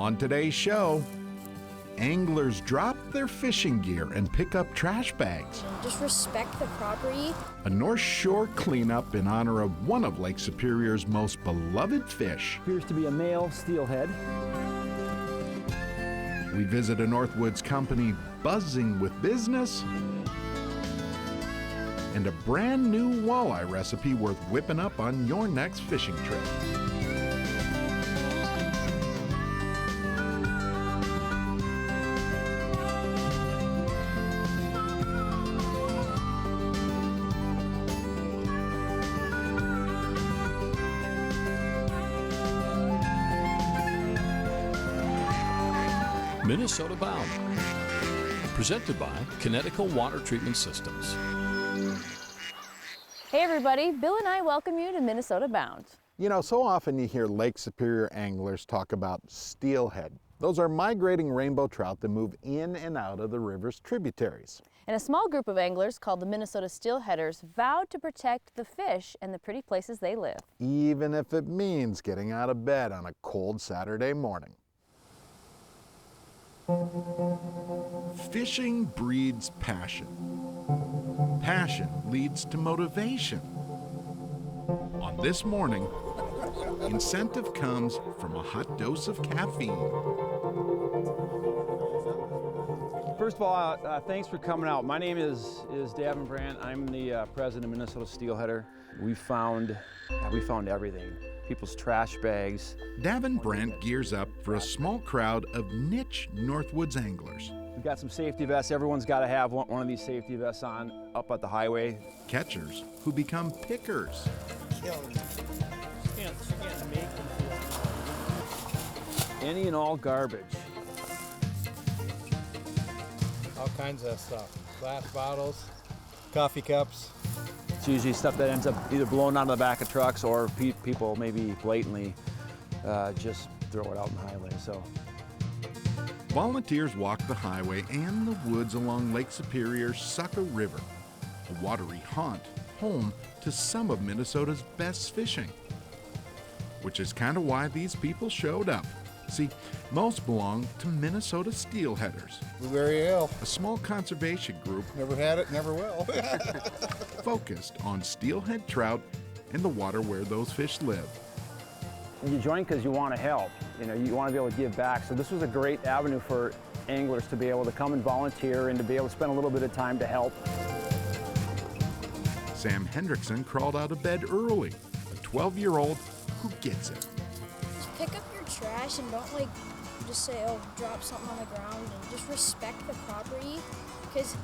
On today's show, anglers drop their fishing gear and pick up trash bags. Just respect the property. A North Shore cleanup in honor of one of Lake Superior's most beloved fish. Appears to be a male steelhead. We visit a Northwoods company buzzing with business. And a brand new walleye recipe worth whipping up on your next fishing trip. Minnesota Bound, presented by Connecticut Water Treatment Systems. Hey everybody, Bill and I welcome you to Minnesota Bound. You know, so often you hear Lake Superior anglers talk about steelhead. Those are migrating rainbow trout that move in and out of the river's tributaries. And a small group of anglers called the Minnesota Steelheaders vowed to protect the fish and the pretty places they live. Even if it means getting out of bed on a cold Saturday morning. Fishing breeds passion. Passion leads to motivation. On this morning, incentive comes from a hot dose of caffeine. First of all, thanks for coming out. My name is Davin Brandt. I'm the president of Minnesota Steelheader. We found everything. People's trash bags. Davin Brandt gears up for a small crowd of niche Northwoods anglers. We've got some safety vests. Everyone's got to have one of these safety vests on up at the highway. Catchers who become pickers. Any and all garbage. All kinds of stuff. Glass bottles, coffee cups. It's usually stuff that ends up either blown out of the back of trucks or people maybe blatantly just throw it out in the highway. So. Volunteers walk the highway and the woods along Lake Superior's Sucker River, a watery haunt home to some of Minnesota's best fishing. Which is kind of why these people showed up. See, most belong to Minnesota Steelheaders. Blueberry ale. A small conservation group. Never had it, never will. Focused on steelhead trout and the water where those fish live. You join because you want to help. You know, you want to be able to give back. So this was a great avenue for anglers to be able to come and volunteer and to be able to spend a little bit of time to help. Sam Hendrickson crawled out of bed early, a 12-year-old who gets it. Just pick up your trash and don't just say, oh, drop something on the ground, and just respect the property, because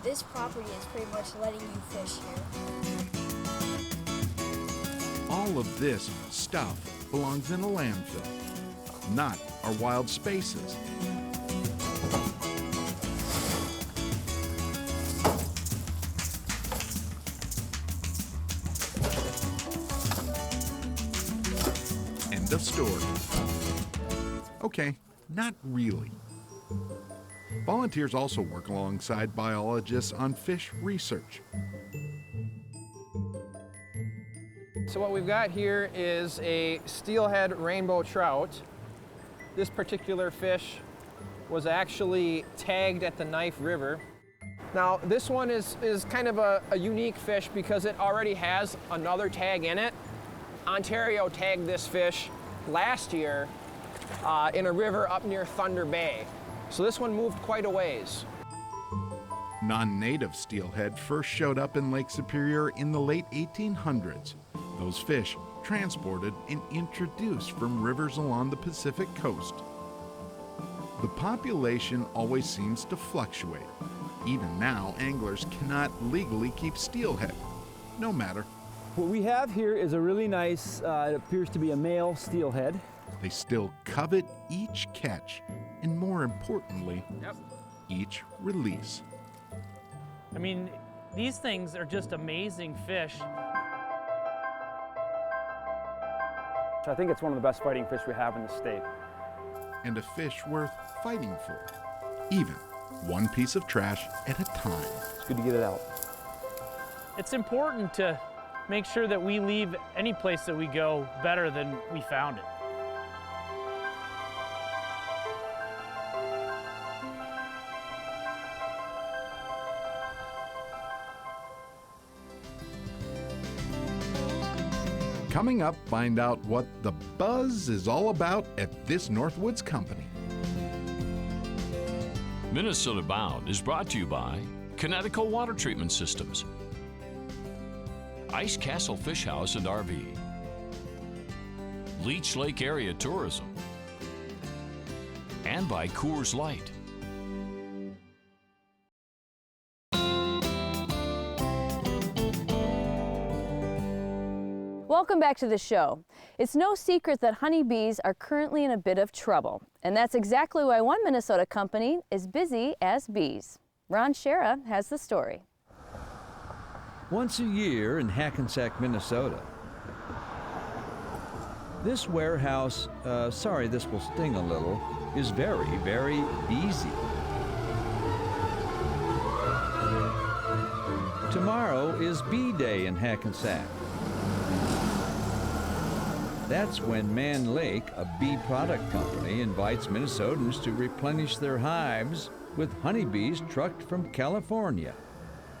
this property is pretty much letting you fish here. All of this stuff belongs in a landfill, not our wild spaces. End of story. Okay, not really. Volunteers also work alongside biologists on fish research. So what we've got here is a steelhead rainbow trout. This particular fish was actually tagged at the Knife River. Now this one is kind of a unique fish because it already has another tag in it. Ontario tagged this fish last year in a river up near Thunder Bay. So this one moved quite a ways. Non-native steelhead first showed up in Lake Superior in the late 1800s. Those fish transported and introduced from rivers along the Pacific coast. The population always seems to fluctuate. Even now, anglers cannot legally keep steelhead, no matter. What we have here is a really nice, it appears to be a male steelhead. They still covet each catch, and more importantly, each release. I mean, these things are just amazing fish. I think it's one of the best fighting fish we have in the state. And a fish worth fighting for, even one piece of trash at a time. It's good to get it out. It's important to make sure that we leave any place that we go better than we found it. Coming up, find out what the buzz is all about at this Northwoods company. Minnesota Bound is brought to you by Connecticut Water Treatment Systems, Ice Castle Fish House and RV, Leech Lake Area Tourism, and by Coors Light. Welcome back to the show. It's no secret that honeybees are currently in a bit of trouble, and that's exactly why one Minnesota company is busy as bees. Ron Shera has the story. Once a year in Hackensack, Minnesota, this warehouse, sorry this will sting a little, is very, very busy. Tomorrow is Bee Day in Hackensack. That's when Man Lake, a bee product company, invites Minnesotans to replenish their hives with honeybees trucked from California.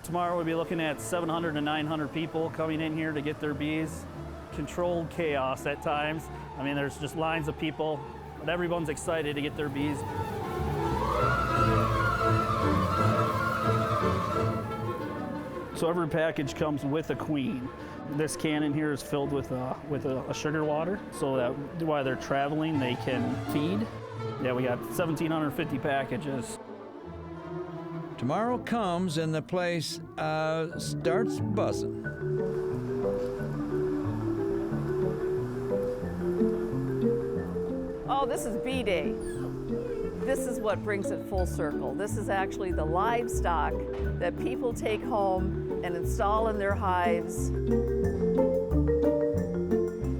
Tomorrow we'll be looking at 700 to 900 people coming in here to get their bees. Controlled chaos at times. I mean, there's just lines of people, but everyone's excited to get their bees. So every package comes with a queen. This cannon here is filled with a sugar water, so that while they're traveling, they can feed. Yeah, we got 1,750 packages. Tomorrow comes and the place starts buzzing. Oh, this is Bee Day. This is what brings it full circle. This is actually the livestock that people take home and install in their hives.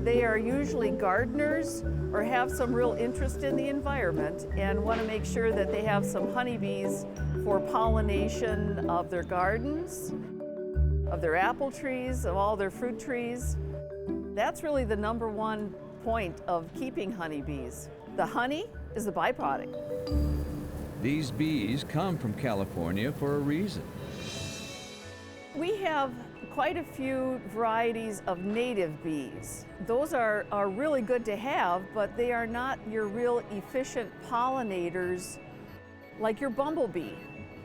They are usually gardeners or have some real interest in the environment and want to make sure that they have some honeybees for pollination of their gardens, of their apple trees, of all their fruit trees. That's really the number one point of keeping honeybees. The honey is the byproduct. These bees come from California for a reason. We have quite a few varieties of native bees. Those are really good to have, but they are not your real efficient pollinators like your bumblebee.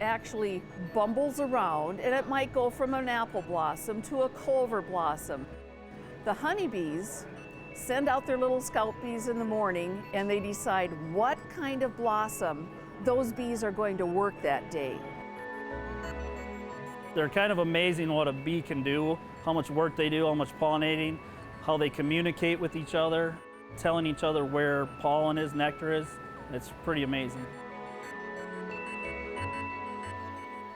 Actually bumbles around, and it might go from an apple blossom to a clover blossom. The honeybees send out their little scout bees in the morning, and they decide what kind of blossom those bees are going to work that day. They're kind of amazing what a bee can do, how much work they do, how much pollinating, how they communicate with each other, telling each other where pollen is, nectar is. It's pretty amazing.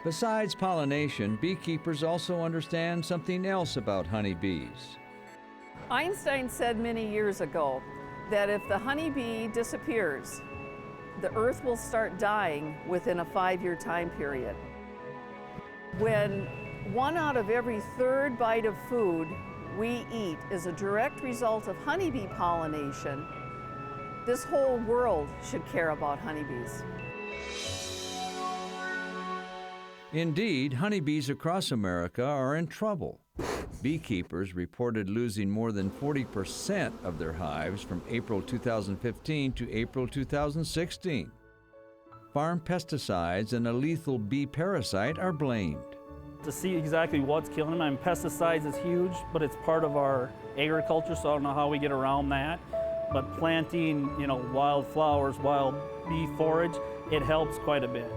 Besides pollination, beekeepers also understand something else about honeybees. Einstein said many years ago that if the honeybee disappears, the earth will start dying within a 5-year time period. When 1 out of every 3rd bite of food we eat is a direct result of honeybee pollination, this whole world should care about honeybees. Indeed, honeybees across America are in trouble. Beekeepers reported losing more than 40% of their hives from April 2015 to April 2016. Farm pesticides and a lethal bee parasite are blamed. To see exactly what's killing them, I mean, pesticides is huge, but it's part of our agriculture, so I don't know how we get around that. But planting, wildflowers, wild bee forage, it helps quite a bit.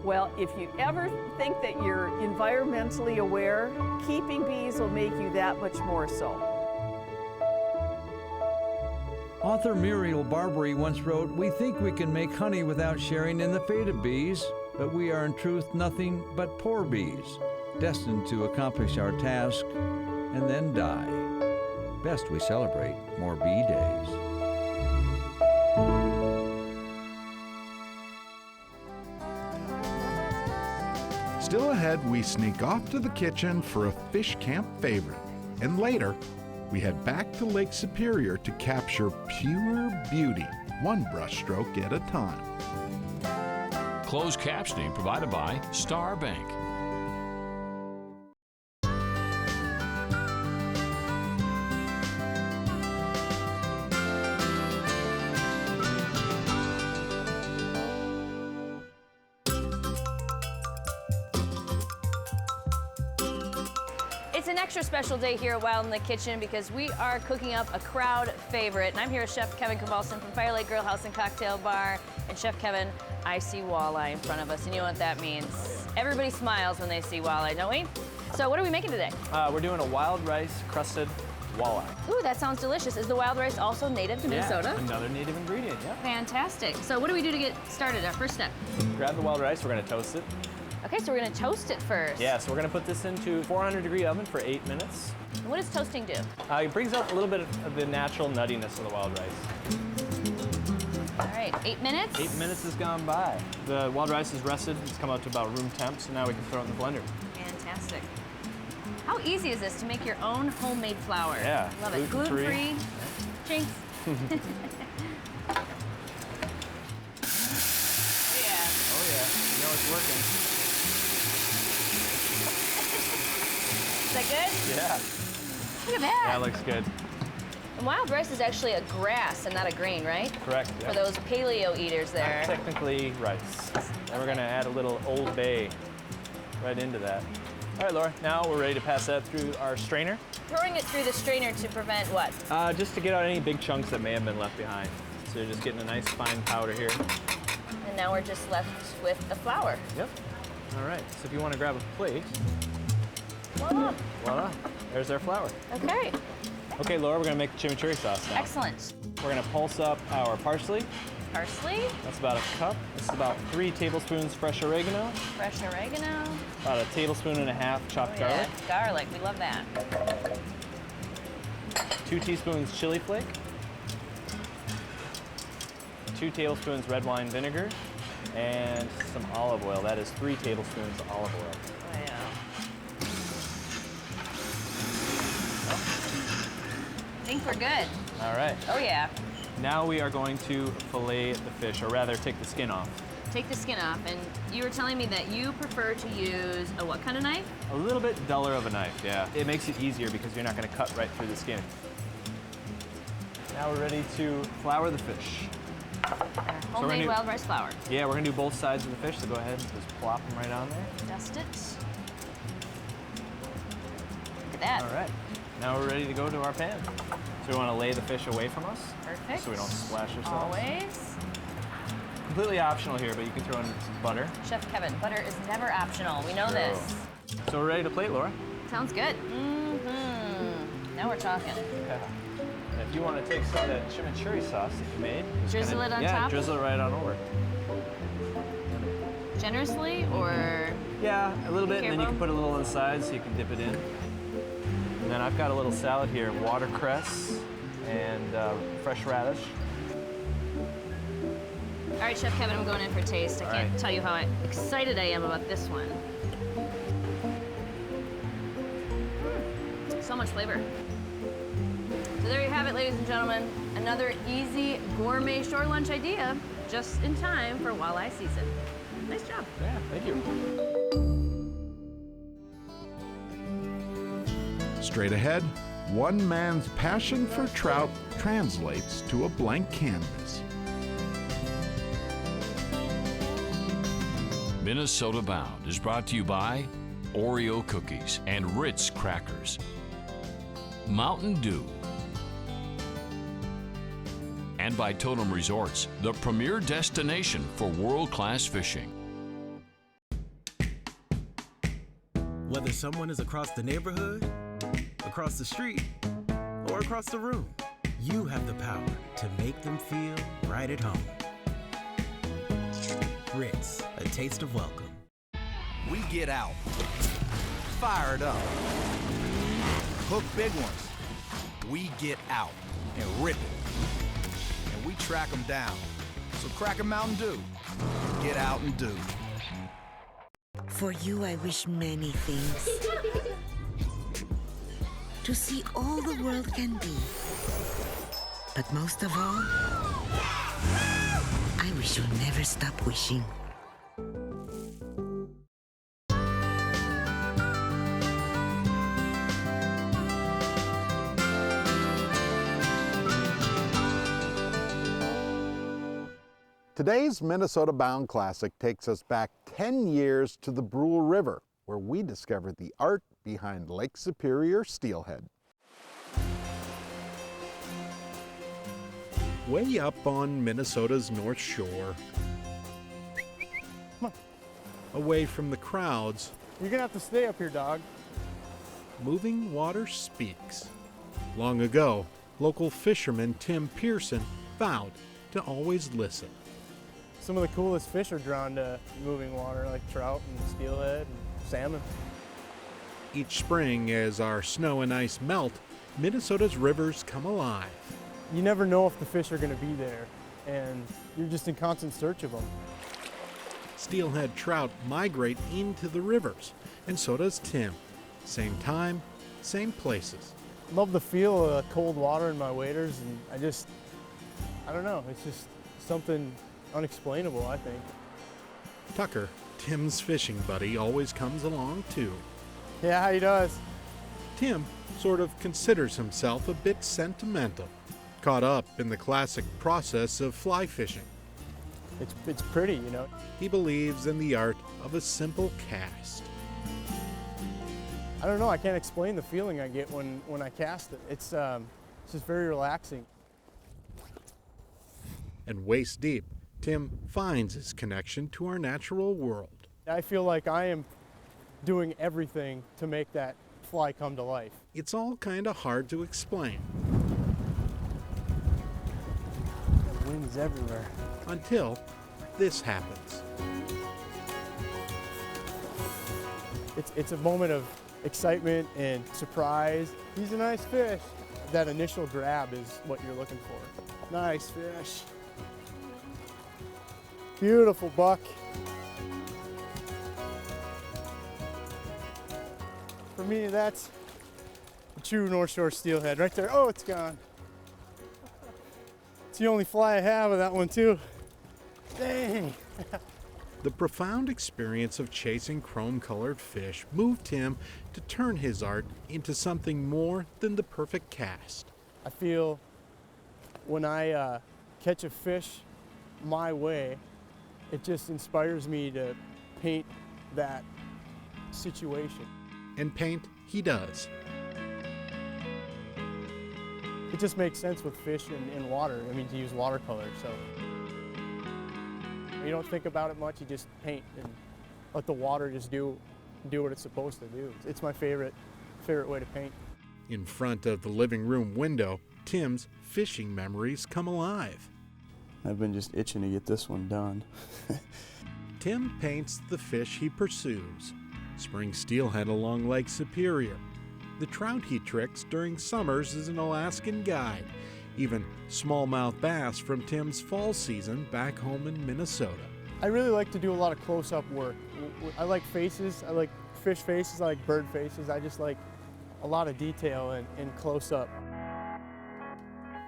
Well, if you ever think that you're environmentally aware, keeping bees will make you that much more so. Author Muriel Barbary once wrote, "We think we can make honey without sharing in the fate of bees, but we are in truth nothing but poor bees, destined to accomplish our task and then die. Best we celebrate more bee days." Still ahead, we sneak off to the kitchen for a fish camp favorite. And later, we head back to Lake Superior to capture pure beauty, one brushstroke at a time. Closed captioning provided by Star Bank. It's an extra special day here at Wild in the Kitchen because we are cooking up a crowd favorite. And I'm here with Chef Kevin Kowalson from Firelight Grill House and Cocktail Bar. And Chef Kevin, I see walleye in front of us, and you know what that means. Everybody smiles when they see walleye, don't we? So what are we making today? We're doing a wild rice crusted walleye. Ooh, that sounds delicious. Is the wild rice also native to Minnesota? Another native ingredient, yeah. Fantastic. So what do we do to get started? Our first step. Grab the wild rice, we're gonna toast it. Okay, so we're gonna toast it first. Yeah, so we're gonna put this into 400-degree oven for 8 minutes. And what does toasting do? It brings out a little bit of the natural nuttiness of the wild rice. All right, 8 minutes? 8 minutes has gone by. The wild rice is rested, it's come up to about room temp, so now we can throw it in the blender. Fantastic. How easy is this to make your own homemade flour? Yeah, Love it. Gluten-free. Jinx. Oh yeah, you know it's working. Is that good? Yeah. Look at that. That looks good. And wild rice is actually a grass and not a grain, right? Correct. For those paleo eaters there. Technically rice. And we're gonna add a little Old Bay right into that. All right, Laura, now we're ready to pass that through our strainer. Throwing it through the strainer to prevent what? Just to get out any big chunks that may have been left behind. So you're just getting a nice fine powder here. And now we're just left with the flour. Yep. All right, so if you want to grab a plate. Voila. Voila, there's our flour. Okay. Okay, Laura, we're gonna make the chimichurri sauce now. Excellent. We're gonna pulse up our parsley. Parsley. That's about a cup. This is about 3 tablespoons fresh oregano. Fresh oregano. About 1.5 tablespoons chopped garlic. Yeah, garlic, we love that. 2 teaspoons chili flake. 2 tablespoons red wine vinegar. And some olive oil. That is 3 tablespoons olive oil. Oh, yeah. I think we're good. All right. Oh, yeah. Now we are going to fillet the fish, or rather take the skin off. Take the skin off, and you were telling me that you prefer to use a what kind of knife? A little bit duller of a knife, yeah. It makes it easier because you're not going to cut right through the skin. Now we're ready to flour the fish. Homemade wild rice flour. Yeah, we're going to do both sides of the fish, so go ahead and just plop them right on there. Dust it. Look at that. All right. Now we're ready to go to our pan. So we want to lay the fish away from us. Perfect. So we don't splash ourselves. Always. Completely optional here, but you can throw in some butter. Chef Kevin, butter is never optional. We know this. So we're ready to plate, Laura. Sounds good. Mm-hmm. Now we're talking. Okay. And if you want to take some of that chimichurri sauce that you made, drizzle it on top? Yeah, drizzle it right on over. Generously, or? Yeah, a little bit, and then you can put a little on the side so you can dip it in. And then I've got a little salad here, watercress and fresh radish. All right, Chef Kevin, I'm going in for taste. I can't tell you how excited I am about this one. So much flavor. So there you have it, ladies and gentlemen. Another easy gourmet shore lunch idea, just in time for walleye season. Nice job. Yeah, thank you. Straight ahead, one man's passion for trout translates to a blank canvas. Minnesota Bound is brought to you by Oreo Cookies and Ritz Crackers, Mountain Dew, and by Totem Resorts, the premier destination for world-class fishing. Whether someone is across the neighborhood, across the street, or across the room, you have the power to make them feel right at home. Ritz, a taste of welcome. We get out, fired up, hook big ones. We get out and rip it, and we track them down. So crack a Mountain Dew, get out and do. For you, I wish many things. To see all the world can be. But most of all, I wish you'll never stop wishing. Today's Minnesota Bound Classic takes us back 10 years to the Brule River, where we discovered the art behind Lake Superior steelhead. Way up on Minnesota's North Shore, away from the crowds, You're gonna have to stay up here, dog. moving water speaks. Long ago, local fisherman Tim Pearson vowed to always listen. Some of the coolest fish are drawn to moving water, like trout and steelhead and salmon. Each spring, as our snow and ice melt, Minnesota's rivers come alive. You never know if the fish are gonna be there, and you're just in constant search of them. Steelhead trout migrate into the rivers, and so does Tim. Same time, same places. Love the feel of cold water in my waders, and I don't know, it's just something unexplainable, I think. Tucker, Tim's fishing buddy, always comes along too. Yeah, he does. Tim sort of considers himself a bit sentimental, caught up in the classic process of fly fishing. It's pretty, you know. He believes in the art of a simple cast. I don't know, I can't explain the feeling I get when I cast it. It's just very relaxing. And waist deep, Tim finds his connection to our natural world. I feel like I am doing everything to make that fly come to life. It's all kind of hard to explain. The wind's everywhere. Until this happens. It's a moment of excitement and surprise. He's a nice fish. That initial grab is what you're looking for. Nice fish. Beautiful buck. For me, that's a true North Shore steelhead right there. Oh, it's gone. It's the only fly I have of that one too. Dang. The profound experience of chasing chrome-colored fish moved Tim to turn his art into something more than the perfect cast. I feel when I catch a fish my way, it just inspires me to paint that situation. And paint he does. It just makes sense with fish in water. I mean, to use watercolor, so. You don't think about it much, you just paint and let the water just do what it's supposed to do. It's my favorite way to paint. In front of the living room window, Tim's fishing memories come alive. I've been just itching to get this one done. Tim paints the fish he pursues. Spring steelhead along Lake Superior. The trout he tricks during summers as an Alaskan guide. Even smallmouth bass from Tim's fall season back home in Minnesota. I really like to do a lot of close-up work. I like faces, I like fish faces, I like bird faces. I just like a lot of detail and close-up.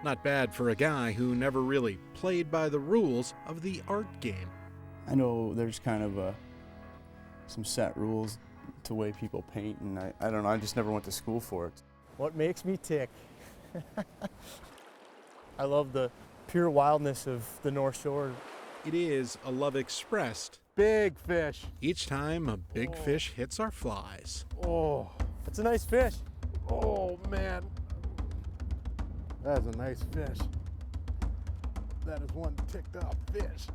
Not bad for a guy who never really played by the rules of the art game. I know there's kind of some set rules to the way people paint, and I don't know, I just never went to school for it. What makes me tick? I love the pure wildness of the North Shore. It is a love expressed. Big fish. Each time a big fish hits our flies. Oh, that's a nice fish. Oh, man. That is a nice fish. That is one ticked off fish.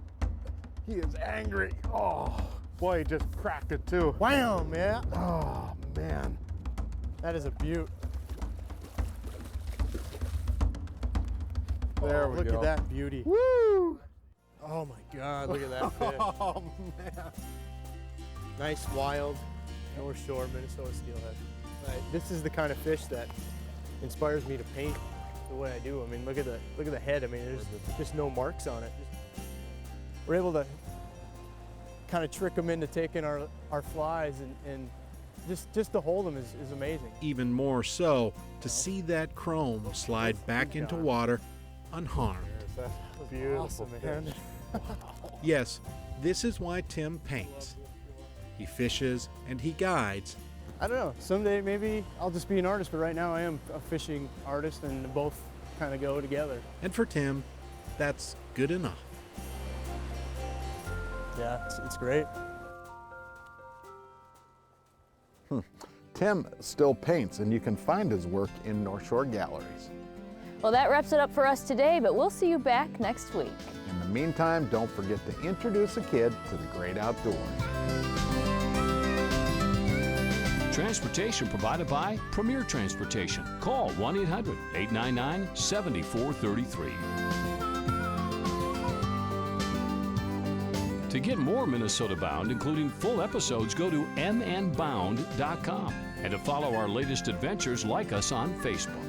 He is angry. Oh, boy, he just cracked it too. Wham, man. Oh, man. That is a beaut. There we go. Look at that beauty. Woo! Oh my God, look at that fish. Oh man. Nice, wild, North Shore, Minnesota steelhead. Right. This is the kind of fish that inspires me to paint the way I do. I mean, look at the head. I mean, there's just no marks on it. We're able to kind of trick them into taking our flies and just to hold them is amazing. Even more so to see that chrome slide back into water unharmed. That's beautiful, awesome, man. Yes, this is why Tim paints. He fishes and he guides. I don't know, someday maybe I'll just be an artist, but right now I am a fishing artist and both kind of go together. And for Tim, that's good enough. Yeah, it's great. Tim still paints, and you can find his work in North Shore galleries. Well, that wraps it up for us today, but we'll see you back next week. In the meantime, don't forget to introduce a kid to the great outdoors. Transportation provided by Premier Transportation. Call 1-800-899-7433. To get more Minnesota Bound, including full episodes, go to mnbound.com. And to follow our latest adventures, like us on Facebook.